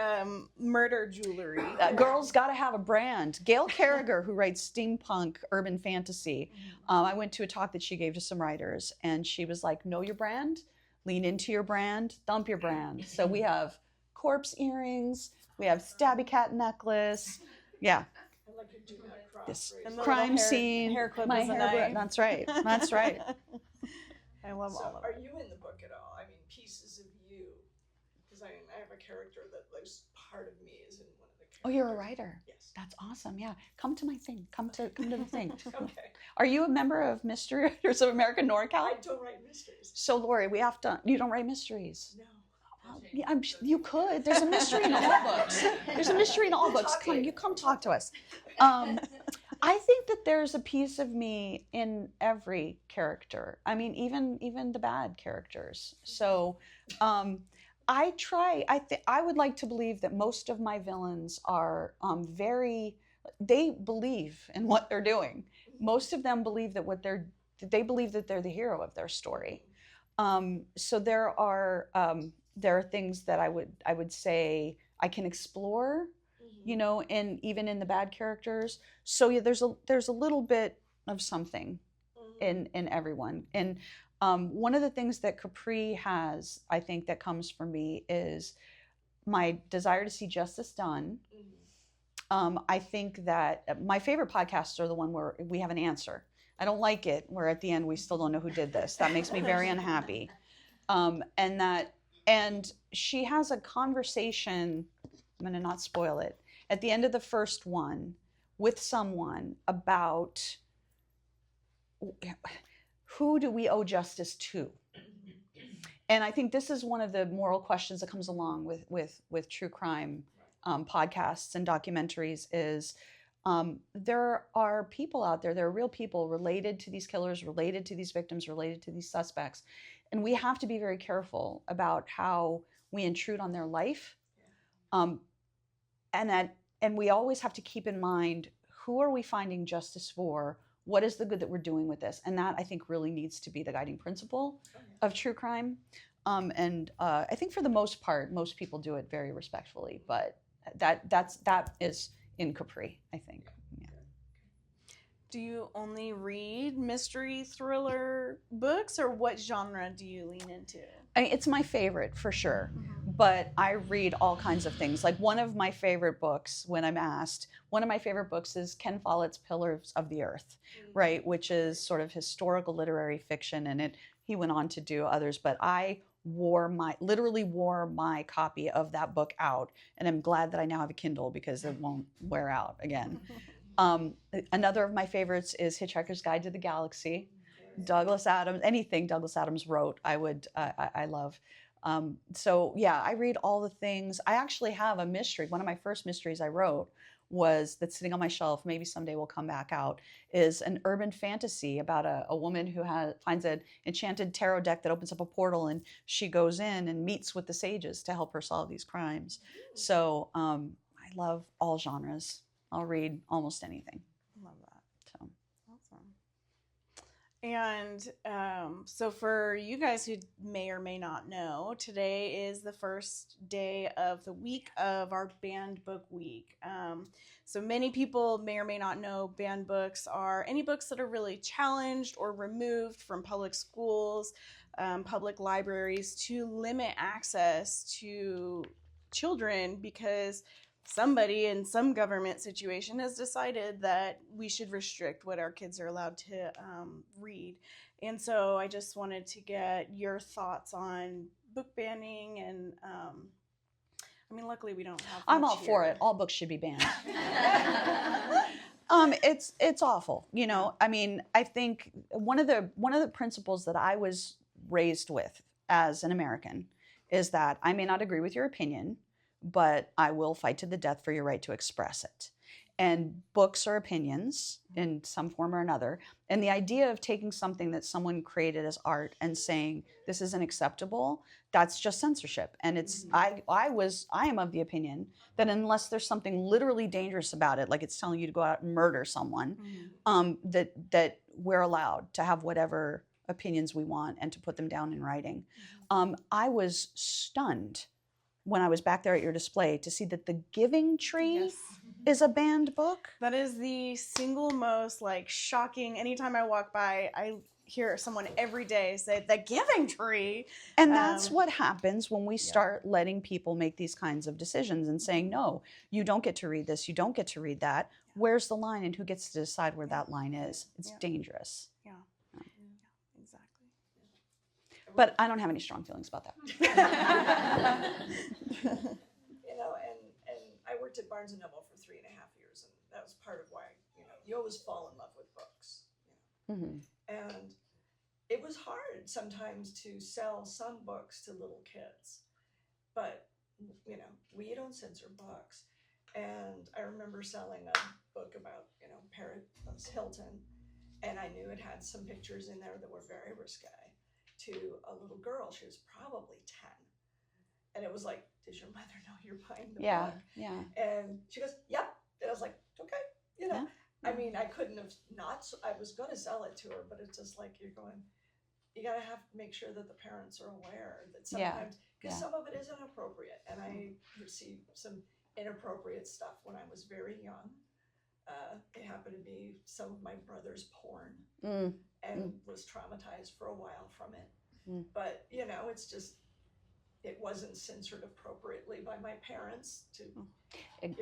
murder jewelry. Girls got to have a brand. Gail Carriger, who writes steampunk urban fantasy, I went to a talk that she gave to some writers, and she was like, know your brand, lean into your brand, dump your brand. So we have corpse earrings, we have stabby cat necklace. Yeah. I like your do not cross This phrase. And the crime little scene. hair clip my is a hair knife. That's right. That's right. I love So all of are it. you in the book at all? I mean, pieces of you. Because I have a character that lives, part of me is in one of the characters. Oh, you're a writer. Yes. That's awesome. Yeah. Come to my thing. Come to the thing. Okay. Are you a member of Mystery Writers of America NorCal? I don't write mysteries. So Lori, you don't write mysteries. No. Yeah, you could. There's a mystery in all books. There's a mystery in all books. Come talk to us. I think that there's a piece of me in every character. I mean, even the bad characters. So I would like to believe that most of my villains are they believe in what they're doing. Most of them believe that they believe that they're the hero of their story. So there are things that I would say I can explore, you know, and even in the bad characters. So yeah, there's a little bit of something in everyone. And one of the things that Capri has, I think, that comes from me is my desire to see justice done. I think that my favorite podcasts are the one where we have an answer. I don't like it where at the end we still don't know who did this. That makes me very unhappy. And she has a conversation, I'm going to not spoil it, at the end of the first one with someone about who do we owe justice to? And I think this is one of the moral questions that comes along with true crime podcasts and documentaries is there are people out there, there are real people related to these killers, related to these victims, related to these suspects. And we have to be very careful about how we intrude on their life. And we always have to keep in mind, who are we finding justice for? What is the good that we're doing with this? And that, I think, really needs to be the guiding principle of true crime. I think for the most part, most people do it very respectfully, but that is in Capri, I think. Yeah. Do you only read mystery thriller books, or what genre do you lean into? It's my favorite for sure, but I read all kinds of things. Like one of my favorite books, when I'm asked, one of my favorite books is Ken Follett's Pillars of the Earth, right? Which is sort of historical literary fiction, and he went on to do others, but I literally wore my copy of that book out, and I'm glad that I now have a Kindle because it won't wear out again. Another of my favorites is Hitchhiker's Guide to the Galaxy. Douglas Adams, anything Douglas Adams wrote, I love. So yeah, I read all the things. I actually have a mystery. One of my first mysteries I wrote that's sitting on my shelf, maybe someday will come back out, is an urban fantasy about a woman who finds an enchanted tarot deck that opens up a portal, and she goes in and meets with the sages to help her solve these crimes. So I love all genres. I'll read almost anything. Love that. So awesome. And so for you guys who may or may not know, today is the first day of the week of our banned book week. So many people may or may not know banned books are any books that are really challenged or removed from public schools, public libraries, to limit access to children because somebody in some government situation has decided that we should restrict what our kids are allowed to read. And so I just wanted to get your thoughts on book banning and I mean, luckily we don't have I'm much all for here. it. All books should be banned. It's awful. You know, I mean, I think one of the principles that I was raised with as an American is that I may not agree with your opinion, but I will fight to the death for your right to express it. And books are opinions in some form or another. And the idea of taking something that someone created as art and saying this isn't acceptable, that's just censorship. And it's I am of the opinion that unless there's something literally dangerous about it, like it's telling you to go out and murder someone, that we're allowed to have whatever opinions we want and to put them down in writing. I was stunned when I was back there at your display to see that The Giving Tree Yes. is a banned book. That is the single most like shocking. Anytime I walk by, I hear someone every day say the Giving Tree. And that's Um, what happens when we start letting people make these kinds of decisions and saying, no, you don't get to read this, you don't get to read that. Where's the line and who gets to decide where that line is? It's dangerous. Yeah. Exactly. But I don't have any strong feelings about that. You know, and I worked at Barnes and Noble for 3.5 years, and that was part of why, you know, you always fall in love with books. You know? Mhm. And it was hard sometimes to sell some books to little kids, but you know, we don't censor books. And I remember selling a book about, you know, Paris Hilton, and I knew it had some pictures in there that were very risque to a little girl. She was probably 10. And it was like, does your mother know you're buying the Yeah, book? yeah. And she goes, yep. And I was like, okay, you know. Yeah. I mean, I couldn't have not, I was going to sell it to her, but it's just like, you're going, you got to have to make sure that the parents are aware that sometimes, because some of it is inappropriate. And I received some inappropriate stuff when I was very young. It happened to be some of my brother's porn and was traumatized for a while from it. But, you know, it's just, it wasn't censored appropriately by my parents to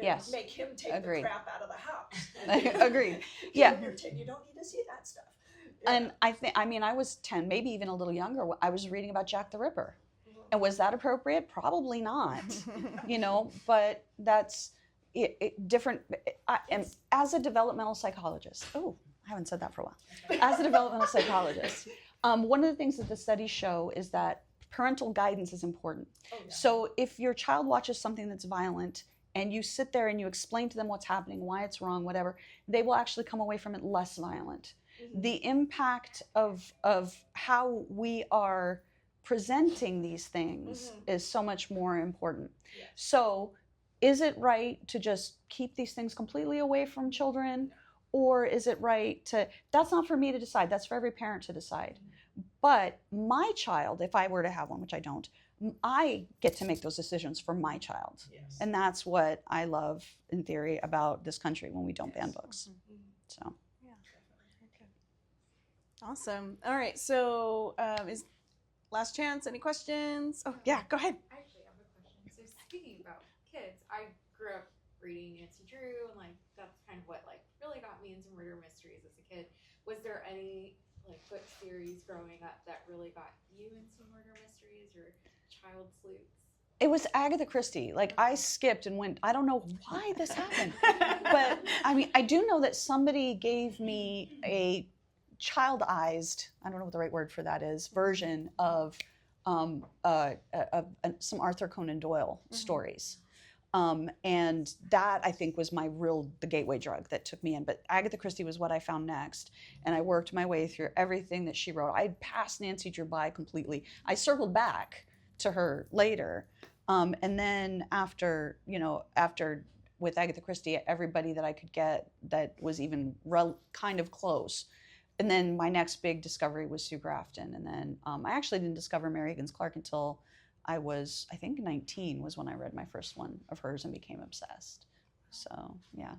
Yes. make him take Agreed. the crap out of the house. Agreed. Yeah. You're 10, you don't need to see that stuff. And I mean, I was 10, maybe even a little younger. I was reading about Jack the Ripper. And was that appropriate? Probably not, you know, but that's different. And as a developmental psychologist, I haven't said that for a while. As a developmental psychologist, one of the things that the studies show is that parental guidance is important. So if your child watches something that's violent and you sit there and you explain to them what's happening, why it's wrong, whatever, they will actually come away from it less violent. The impact of how we are presenting these things is so much more important. So is it right to just keep these things completely away from children? Or is it right to, that's not for me to decide, that's for every parent to decide. But my child, if I were to have one, which I don't, I get to make those decisions for my child. And that's what I love, in theory, about this country when we don't ban books. So. Awesome. All right. So is last chance. Any questions? Oh, yeah. Go ahead. I actually have a question. So speaking about kids, I grew up reading Nancy Drew, and like that's kind of what like really got me into murder mysteries as a kid. Was there any like book series growing up that really got you into murder mysteries or child sleuths? It was Agatha Christie. Like I skipped and went, I don't know why this happened. But I mean, I do know that somebody gave me a childized, I don't know what the right word for that is, version of some Arthur Conan Doyle stories. And that I think was the gateway drug that took me in. But Agatha Christie was what I found next. And I worked my way through everything that she wrote. I had passed Nancy Drew by completely. I circled back to her later. And then after with Agatha Christie, everybody that I could get that was even kind of close. And then my next big discovery was Sue Grafton. And then I actually didn't discover Mary Higgins Clark until I was, I think 19 was when I read my first one of hers and became obsessed. So, yeah.